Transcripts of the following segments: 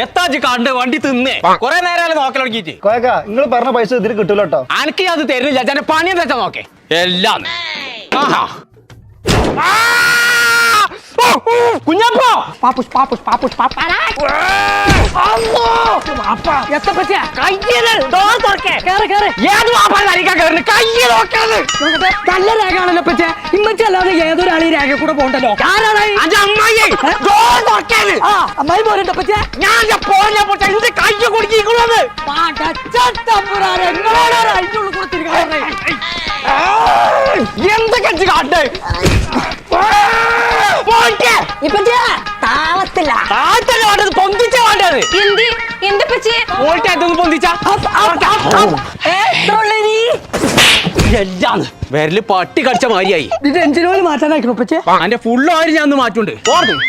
എത്താജ് കണ്ട് വണ്ടി തിന്നേ കൊറേ നേരം നോക്കൽ തുടങ്ങിട്ട് നിങ്ങൾ പറഞ്ഞ പൈസ ഇതിൽ കിട്ടൂല കേട്ടോ. അനക്ക് അത് തരുന്നില്ല ഞാൻ പണി എന്താ നോക്കേ എല്ലാം കുഞ്ഞപ്പോ പാപ്പുസ് പാപ്പുസ് പാപ്പുസ് പാപ്പാരാ നല്ല രേഖയാണല്ലോ പറ്റേ ഇമ്മച്ചി അല്ലാതെ ഏതൊരാളീ രേഖ കൂടെ പോകണ്ടല്ലോ. അമ്മായി പോരണ്ടോ പറ്റേ ഞാൻ പോട്ടെ കൈ കുടുക്കിക്കുന്നത് എന്തൊക്കെ കാട്ട് താളത്തില്ല പൊന്തിച്ച വേണ്ടത് പൊന്തിച്ച എല്ലാം വിരല് പട്ടി കടിച്ച മാതിരിയായി. ഇത് എഞ്ചിനോയിൽ മാറ്റാനായിരിക്കും പച്ചേ അതിന്റെ ഫുള്ള് ആര് ഞാൻ മാറ്റുണ്ട്.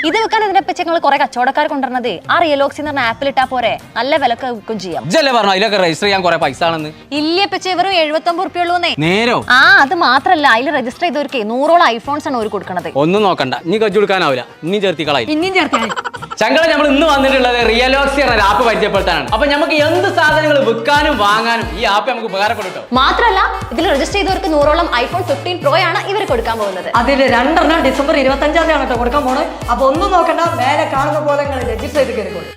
ഇത് വെക്കാൻ ഇതിനെപ്പറ്റി ഞങ്ങൾ കുറെ കച്ചവടക്കാർ കൊണ്ടുവരണത് ആ റിയലോക്സി എന്ന് പറഞ്ഞ ആപ്പിൽ ഇട്ടാ പോരെ നല്ല വിലക്ക് വിൽക്കും ചെയ്യാം. ഇതല്ലേ പറഞ്ഞു അതിലൊക്കെ രജിസ്റ്റർ ചെയ്യാൻ കുറെ പൈസ ആണെന്ന്. ഇല്ലേ പച്ചേ വെറും 79 ഉറുപ്പിയുള്ളൂന്നേ. നേരോ അത് മാത്രല്ല അതിൽ രജിസ്റ്റർ ചെയ്തവർക്ക് 100ഓളം ഐഫോൺസ് ആണ് അവർ കൊടുക്കണത്. ഒന്നും നോക്കണ്ട നീ കജ്ജു കൊടുക്കാനാവില്ല ഇനി ചേർത്തിക്കളായി പിന്നെയും ചേർത്താൽ ചങ്കള നമ്മൾ ഇന്ന് വന്നിട്ടുള്ളത് റിയലോക്സി എന്ന ആപ്പ് പരിചയപ്പെടുത്താനാണ്. അപ്പൊ നമുക്ക് എന്ത് സാധനങ്ങൾ വിൽക്കാനും വാങ്ങാനും ഈ ആപ്പ് നമുക്ക് ഉപകാരപ്പെടും. മാത്രല്ല ഇതിൽ രജിസ്റ്റർ ചെയ്തവർക്ക് 100ഓളം ഐഫോൺ 15 പ്രോ ആണ് ഇവർ കൊടുക്കാൻ പോകുന്നത്. അതിൽ 2 ഡിസംബർ 25 കൊടുക്കാൻ പോണത്. അപ്പൊ ഒന്നും നോക്കണ്ട, മേലെ കാണുന്ന പോലെ രജിസ്റ്റർ ചെയ്ത് കയറിക്കോളൂ.